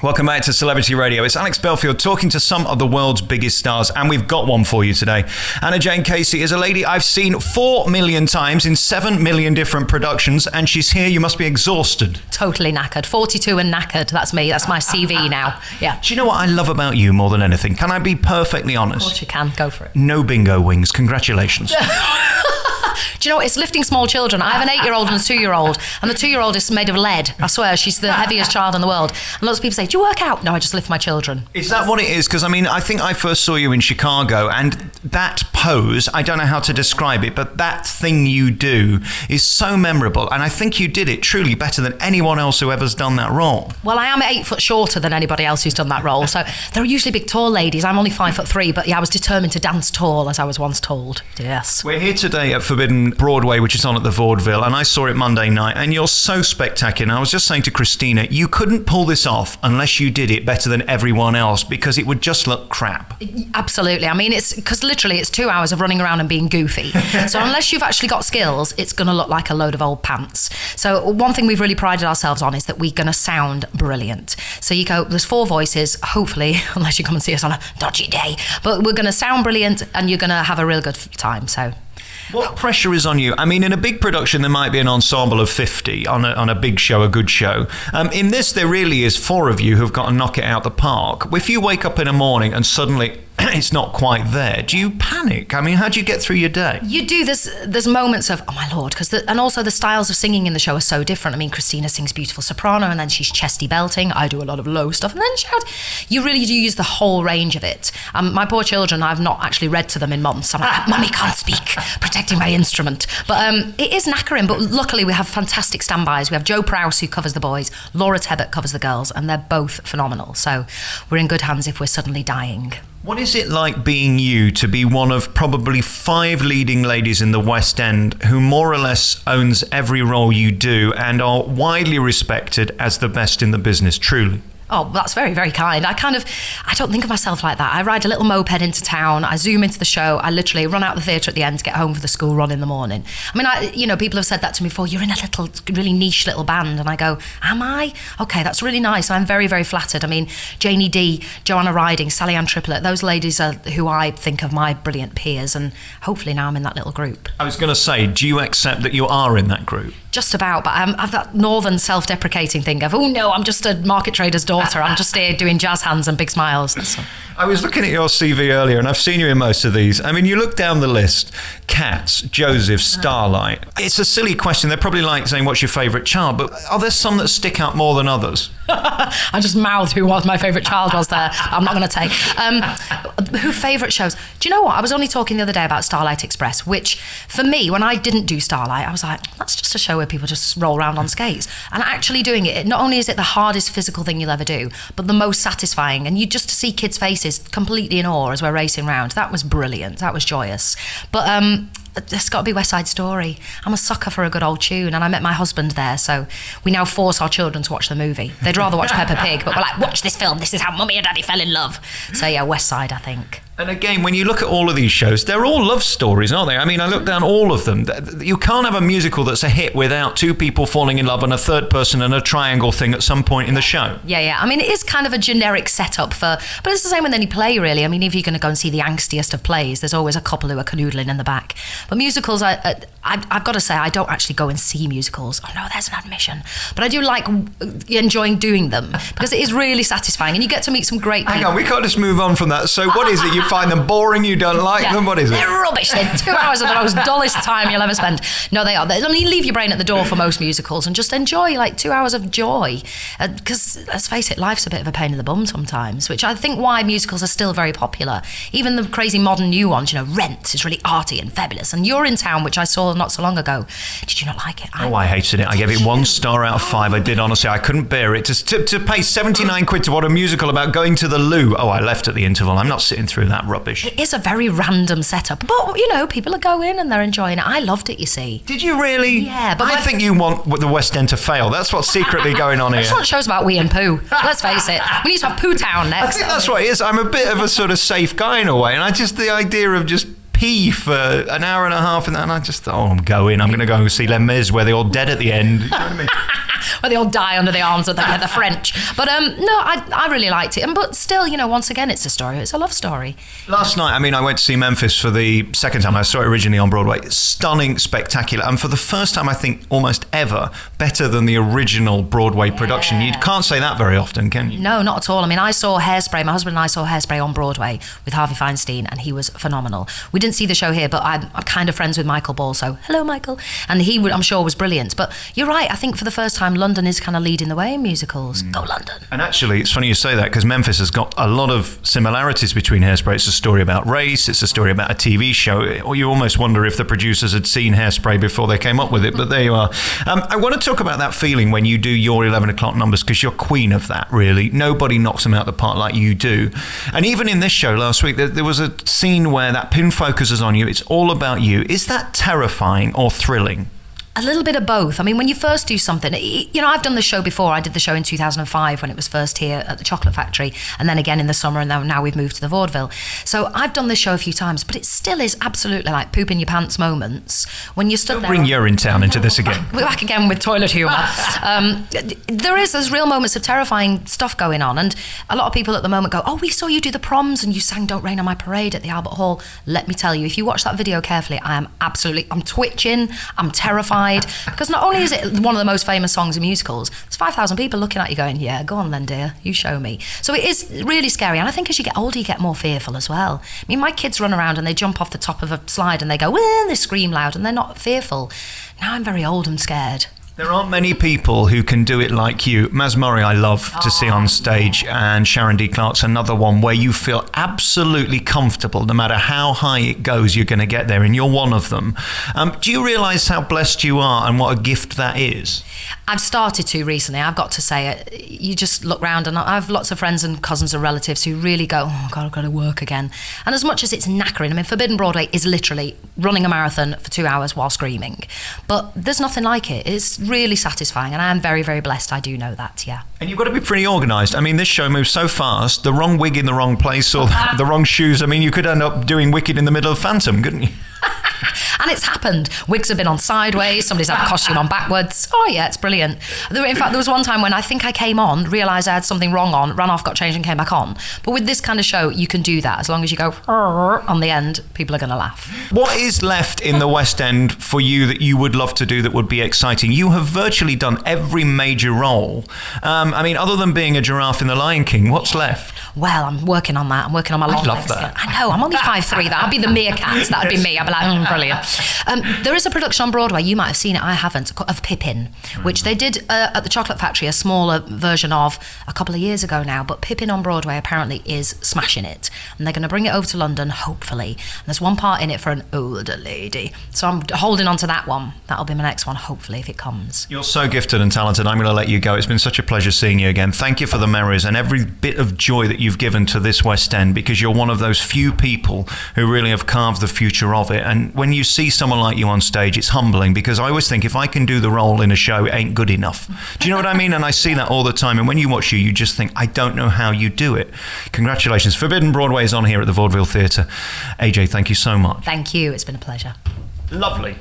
Welcome back to Celebrity Radio. It's Alex Belfield talking to some of the world's biggest stars, and we've got one for you today. Anna Jane Casey is a lady I've seen 4 million times in 7 million different productions, and she's here. You must be exhausted. Totally knackered. 42 and knackered. That's me. That's my CV now. Yeah. Do you know what I love about you more than anything? Can I be perfectly honest? Of course you can. Go for it. No bingo wings. Congratulations. Do you know what? It's lifting small children. I have an 8-year-old and a 2-year-old, and the 2-year-old is made of lead. I swear, she's the heaviest child in the world. And lots of people say, do you work out? No, I just lift my children. Is that what it is? Because, I think I first saw you in Chicago, and that pose, I don't know how to describe it, but that thing you do is so memorable, and I think you did it truly better than anyone else who ever's done that role. Well, I am 8 foot shorter than anybody else who's done that role, so they're usually big, tall ladies. I'm only 5'3", but yeah, I was determined to dance tall, as I was once told. Yes. We're here today at Forbidden Broadway, which is on at the Vaudeville, and I saw it Monday night, and you're so spectacular. I was just saying to Christina, you couldn't pull this off unless you did it better than everyone else, because it would just look crap. Absolutely. I mean, it's because literally it's 2 hours of running around and being goofy. So unless you've actually got skills, it's going to look like a load of old pants. So one thing we've really prided ourselves on is that we're going to sound brilliant. So you go, there's 4 voices, hopefully, unless you come and see us on a dodgy day, but we're going to sound brilliant and you're going to have a real good time. So what pressure is on you? I mean, in a big production, there might be an ensemble of 50 on a big show, a good show. In this, there really is 4 of you who've got to knock it out the park. If you wake up in the morning and suddenly it's not quite there, do you panic? I mean, how do you get through your day? You do. There's moments of, oh my Lord, and also the styles of singing in the show are so different. I mean, Christina sings beautiful soprano and then she's chesty belting. I do a lot of low stuff and then shout. You really do use the whole range of it. My poor children, I've not actually read to them in months. I'm like, Mummy can't speak, protecting my instrument. But it is knackering, but luckily we have fantastic standbys. We have Joe Prowse, who covers the boys, Laura Tebbett covers the girls, and they're both phenomenal. So we're in good hands if we're suddenly dying. What is it like being you to be one of probably 5 leading ladies in the West End who more or less owns every role you do and are widely respected as the best in the business, truly? Oh, that's very, very kind. I don't think of myself like that. I ride a little moped into town. I zoom into the show. I literally run out the theatre at the end to get home for the school run in the morning. I mean, people have said that to me before. You're in a little, really niche little band. And I go, am I? Okay, that's really nice. I'm very, very flattered. I mean, Janie D, Joanna Riding, Sally Ann Triplett, those ladies are who I think of my brilliant peers. And hopefully now I'm in that little group. I was going to say, do you accept that you are in that group? Just about, but I've that northern self-deprecating thing of, oh no, I'm just a market trader's daughter. I'm just here doing jazz hands and big smiles. I was looking at your CV earlier, and I've seen you in most of these. I mean, you look down the list: Cats, Joseph, Starlight. It's a silly question. They're probably like saying, what's your favourite child? But are there some that stick out more than others? I just mouthed who was my favourite child was there. I'm not going to take. Who favourite shows? Do you know what? I was only talking the other day about Starlight Express, which for me, when I didn't do Starlight, I was like, that's just a show where people just roll around on skates. And actually doing it, not only is it the hardest physical thing you'll ever do, but the most satisfying. And you just to see kids' faces completely in awe as we're racing around. That was brilliant. That was joyous. But it's got to be West Side Story. I'm a sucker for a good old tune, and I met my husband there, so we now force our children to watch the movie. They'd rather watch Peppa Pig, but we're like, watch this film. This is how Mummy and Daddy fell in love. So yeah, West Side, I think. And again, when you look at all of these shows, they're all love stories, aren't they? I mean, I look down all of them. You can't have a musical that's a hit without 2 people falling in love and a third person and a triangle thing at some point in the show. Yeah. I mean, it is kind of a generic setup but it's the same with any play, really. I mean, if you're going to go and see the angstiest of plays, there's always a couple who are canoodling in the back. But musicals, I've got to say, I don't actually go and see musicals. Oh no, there's an admission. But I do like enjoying doing them because it is really satisfying and you get to meet some great people. Hang on, we can't just move on from that. So what is it? You find them boring, you don't like them? What is it? They're rubbish. They're 2 hours of the most dullest time you'll ever spend. No, they are. I mean, leave your brain at the door for most musicals and just enjoy like 2 hours of joy. Because let's face it, life's a bit of a pain in the bum sometimes, which I think why musicals are still very popular. Even the crazy modern new ones, Rent is really arty and fabulous. And You're in Town, which I saw not so long ago. Did you not like it? I hated it. I gave it 1 star out of 5. I did, honestly. I couldn't bear it. To pay 79 quid to watch a musical about going to the loo. Oh, I left at the interval. I'm not sitting through that rubbish. It is a very random setup, but people are going and they're enjoying it. I loved it, you see. Did you really? Yeah, but I think you want the West End to fail. That's what's secretly going on here. It's not shows about wee and poo. Let's face it. We need to have Poo Town next. I think that's what it is. I'm a bit of a sort of safe guy in a way, and the idea of just pee for an hour and a half and I just thought, I'm going to go and see Les Mis where they're all dead at the end. You know what I mean? Where they all die under the arms of the French. But no, I really liked it. But still, once again, it's a story. It's a love story. Last night, I went to see Memphis for the second time. I saw it originally on Broadway. Stunning, spectacular. And for the first time, I think, almost ever, better than the original Broadway production. You can't say that very often, can you? No, not at all. I saw Hairspray. My husband and I saw Hairspray on Broadway with Harvey Feinstein, and he was phenomenal. We didn't see the show here, but I'm kind of friends with Michael Ball, so hello, Michael. And he, I'm sure, was brilliant. But you're right. I think for the first time, London is kind of leading the way in musicals. Go London. And actually, it's funny you say that, because Memphis has got a lot of similarities between Hairspray. It's a story about race. It's a story about a TV show. Or you almost wonder if the producers had seen Hairspray before they came up with it, but there you are. I want to talk about that feeling when you do your 11 o'clock numbers, because you're queen of that, really. Nobody knocks them out the park like you do. And even in this show last week, there was a scene where that pin focuses on you. It's all about you. Is that terrifying or thrilling? A little bit of both. When you first do something, I've done the show before. I did the show in 2005 when it was first here at the Chocolate Factory, and then again in the summer, and now we've moved to the Vaudeville. So I've done this show a few times, but it still is absolutely like poop in your pants moments when you stood there. Don't bring Urinetown into this again. We're back again with toilet humour. There's real moments of terrifying stuff going on, and a lot of people at the moment go, "Oh, we saw you do the proms and you sang 'Don't Rain on My Parade' at the Albert Hall." Let me tell you, if you watch that video carefully, I'm twitching, I'm terrified. Because not only is it one of the most famous songs in musicals, there's 5,000 people looking at you going, yeah, go on then, dear, you show me. So it is really scary. And I think as you get older, you get more fearful as well. My kids run around and they jump off the top of a slide and they go, well, they scream loud and they're not fearful. Now I'm very old and scared. There aren't many people who can do it like you. Maz Murray I love to see on stage, and Sharon D. Clark's another one where you feel absolutely comfortable. No matter how high it goes, you're going to get there, and you're one of them. Do you realise how blessed you are and what a gift that is? I've started to recently, I've got to say it. You just look round, and I have lots of friends and cousins and relatives who really go, oh God, I've got to work again. And as much as it's knackering, Forbidden Broadway is literally running a marathon for 2 hours while screaming. But there's nothing like it. It's really satisfying, and I am very, very blessed. I do know that, yeah. And you've got to be pretty organised. This show moves so fast, the wrong wig in the wrong place or the wrong shoes. You could end up doing Wicked in the middle of Phantom, couldn't you? And it's happened. Wigs have been on sideways, somebody's had a costume on backwards. Oh yeah, it's brilliant. In fact, there was one time when I think I came on, realised I had something wrong on, ran off, got changed and came back on. But with this kind of show, you can do that. As long as you go on the end, people are going to laugh. What is left in the West End for you that you would love to do that would be exciting? You have virtually done every major role. Other than being a giraffe in The Lion King, what's left? Well, I'm working on that. I'm working on my long legs. I love that. I know, I'm only 5'3". That'd be the meerkats. That'd be me. I'd be like, brilliant. There is a production on Broadway, you might have seen it, I haven't, of Pippin, which they did at the Chocolate Factory, a smaller version of a couple of years ago now, but Pippin on Broadway apparently is smashing it. And they're going to bring it over to London, hopefully. And there's one part in it for an older lady. So I'm holding on to that one. That'll be my next one, hopefully, if it comes. You're so gifted and talented. I'm going to let you go. It's been such a pleasure seeing you again. Thank you for the memories and every bit of joy that you've given to this West End, because you're one of those few people who really have carved the future of it. And when you see someone like you on stage, it's humbling, because I always think if I can do the role in a show, it ain't good enough. Do you know what I mean? And I see that all the time. And when you watch you just think, I don't know how you do it. Congratulations. Forbidden Broadway is on here at the Vaudeville Theatre. AJ, thank you so much. Thank you. It's been a pleasure. Lovely.